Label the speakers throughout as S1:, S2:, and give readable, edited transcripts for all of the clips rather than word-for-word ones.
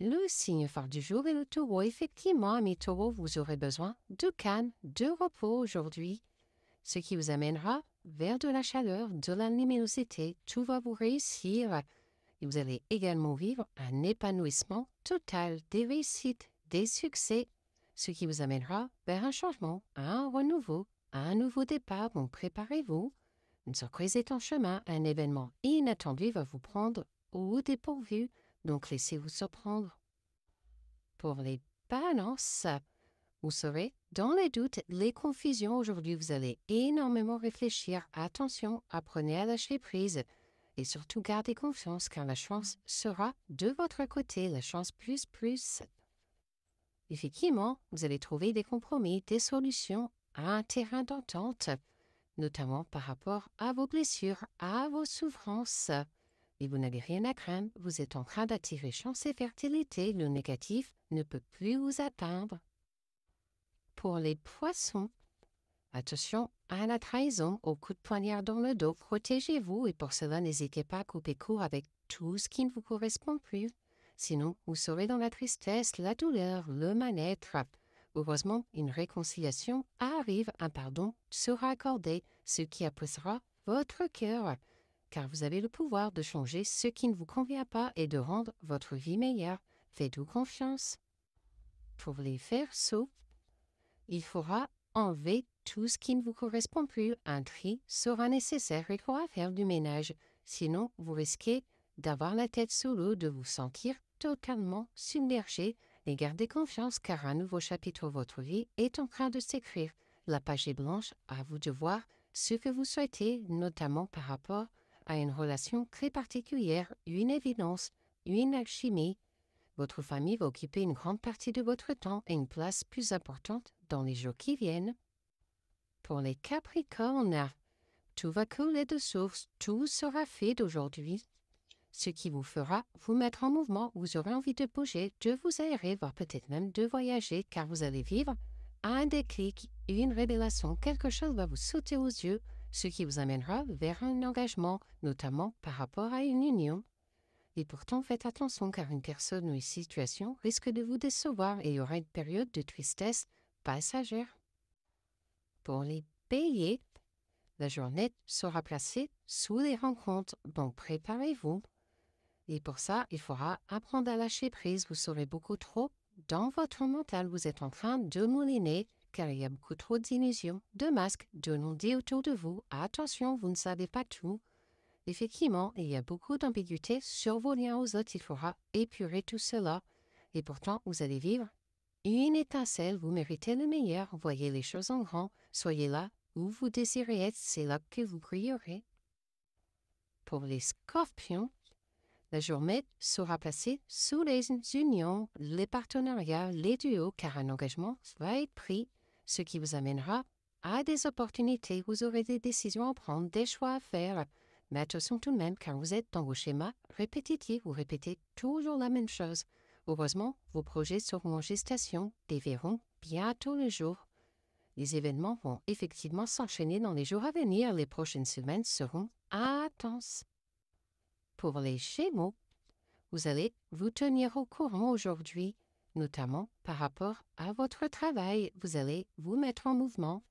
S1: Le signe phare du jour est le taureau. Effectivement, amis taureaux, vous aurez besoin de calme, de repos aujourd'hui, ce qui vous amènera vers de la chaleur, de la luminosité. Tout va vous réussir et vous allez également vivre un épanouissement total, des réussites, des succès, ce qui vous amènera vers un changement, un renouveau, un nouveau départ. Donc préparez-vous. Une surprise est en chemin, un événement inattendu va vous prendre au dépourvu, donc laissez-vous surprendre. Pour les balances, vous serez dans les doutes, les confusions. Aujourd'hui, vous allez énormément réfléchir. Attention, apprenez à lâcher prise et surtout gardez confiance car la chance sera de votre côté, la chance plus plus. Effectivement, vous allez trouver des compromis, des solutions, un terrain d'entente, notamment par rapport à vos blessures, à vos souffrances. Et vous n'avez rien à craindre, vous êtes en train d'attirer chance et fertilité, le négatif ne peut plus vous atteindre. Pour les poissons, attention à la trahison, au coup de poignard dans le dos, protégez-vous et pour cela n'hésitez pas à couper court avec tout ce qui ne vous correspond plus. Sinon, vous serez dans la tristesse, la douleur, le mal-être. Heureusement, une réconciliation arrive, un pardon sera accordé, ce qui apaisera votre cœur, car vous avez le pouvoir de changer ce qui ne vous convient pas et de rendre votre vie meilleure. Faites-vous confiance. Pour les Verseaux, il faudra enlever tout ce qui ne vous correspond plus. Un tri sera nécessaire, il faudra faire du ménage. Sinon, vous risquez d'avoir la tête sous l'eau, de vous sentir totalement submergé. Et gardez confiance car un nouveau chapitre de votre vie est en train de s'écrire. La page est blanche, à vous de voir ce que vous souhaitez, notamment par rapport à une relation très particulière, une évidence, une alchimie. Votre famille va occuper une grande partie de votre temps et une place plus importante dans les jours qui viennent. Pour les Capricornes, tout va couler de source, tout sera fait d'aujourd'hui, ce qui vous fera vous mettre en mouvement. Vous aurez envie de bouger, de vous aérer, voire peut-être même de voyager, car vous allez vivre un déclic, une révélation, quelque chose va vous sauter aux yeux, ce qui vous amènera vers un engagement, notamment par rapport à une union. Et pourtant, faites attention car une personne ou une situation risque de vous décevoir et il y aura une période de tristesse passagère. Pour les Béliers, la journée sera placée sous les rencontres, donc préparez-vous. Et pour ça, il faudra apprendre à lâcher prise. Vous serez beaucoup trop dans votre mental. Vous êtes en train de mouliner car il y a beaucoup trop d'illusions, de masques, de non-dits autour de vous. Attention, vous ne savez pas tout. Effectivement, il y a beaucoup d'ambiguïté sur vos liens aux autres. Il faudra épurer tout cela. Et pourtant, vous allez vivre une étincelle. Vous méritez le meilleur. Voyez les choses en grand. Soyez là où vous désirez être. C'est là que vous brillerez. Pour les Scorpions, la journée sera placée sous les unions, les partenariats, les duos, car un engagement va être pris, ce qui vous amènera à des opportunités. Vous aurez des décisions à prendre, des choix à faire. Mais attention tout de même, car vous êtes dans vos schémas répétitifs, vous répétez toujours la même chose. Heureusement, vos projets seront en gestation et verront bientôt le jour. Les événements vont effectivement s'enchaîner dans les jours à venir. Les prochaines semaines seront intenses. Pour les Gémeaux, vous allez vous tenir au courant aujourd'hui, notamment par rapport à votre travail. Vous allez vous mettre en mouvement.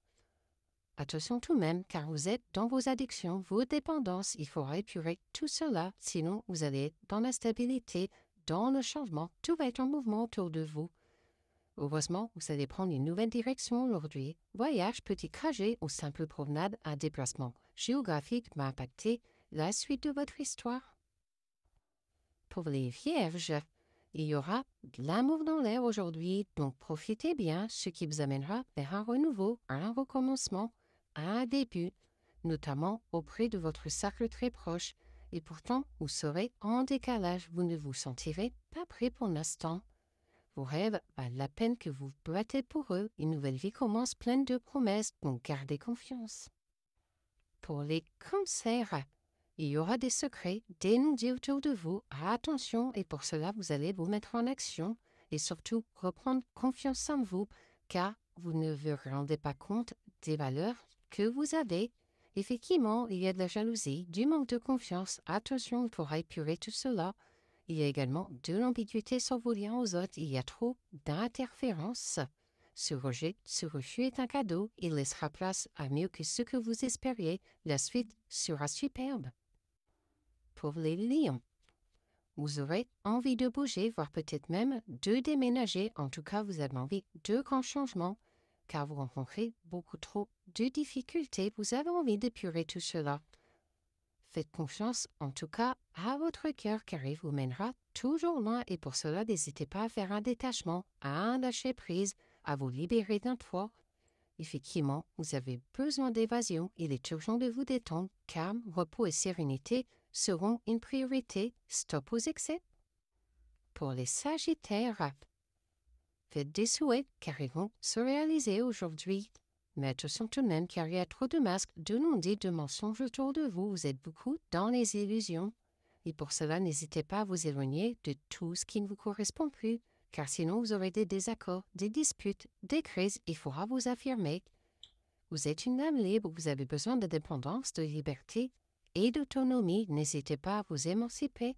S1: Attention tout de même, car vous êtes dans vos addictions, vos dépendances. Il faudra épurer tout cela, sinon vous allez être dans la stabilité, dans le changement. Tout va être en mouvement autour de vous. Heureusement, vous allez prendre une nouvelle direction aujourd'hui. Voyage, petit trajet ou simple promenade, un déplacement géographique va impacter la suite de votre histoire. Pour les Vierges, il y aura de l'amour dans l'air aujourd'hui, donc profitez bien, ce qui vous amènera vers un renouveau, un recommencement, un début, notamment auprès de votre cercle très proche. Et pourtant, vous serez en décalage, vous ne vous sentirez pas prêt pour l'instant. Vos rêves valent la peine que vous battez pour eux. Une nouvelle vie commence pleine de promesses, donc gardez confiance. Pour les Cancers, il y aura des secrets, des non-dits autour de vous. Attention, et pour cela, vous allez vous mettre en action et surtout reprendre confiance en vous, car vous ne vous rendez pas compte des valeurs que vous avez. Effectivement, il y a de la jalousie, du manque de confiance. Attention, il faudra épurer tout cela. Il y a également de l'ambiguïté sur vos liens aux autres. Il y a trop d'interférences. Ce rejet, ce refus est un cadeau. Il laissera place à mieux que ce que vous espériez. La suite sera superbe. Pour les lions, vous aurez envie de bouger, voire peut-être même de déménager. En tout cas, vous avez envie de grands changements, car vous rencontrez beaucoup trop de difficultés. Vous avez envie d'épurer tout cela. Faites confiance, en tout cas, à votre cœur, car il vous mènera toujours loin. Et pour cela, n'hésitez pas à faire un détachement, à un lâcher prise, à vous libérer d'un poids. Effectivement, vous avez besoin d'évasion. Il est urgent de vous détendre. Calme, repos et sérénité seront une priorité. Stop aux excès. Pour les Sagittaires, faites des souhaits car ils vont se réaliser aujourd'hui. Mais attention tout de même car il y a trop de masques, de non-dits, de mensonges autour de vous. Vous êtes beaucoup dans les illusions. Et pour cela, n'hésitez pas à vous éloigner de tout ce qui ne vous correspond plus. Car sinon, vous aurez des désaccords, des disputes, des crises. Il faudra vous affirmer. Vous êtes une âme libre, vous avez besoin d'indépendance, de liberté et d'autonomie. N'hésitez pas à vous émanciper.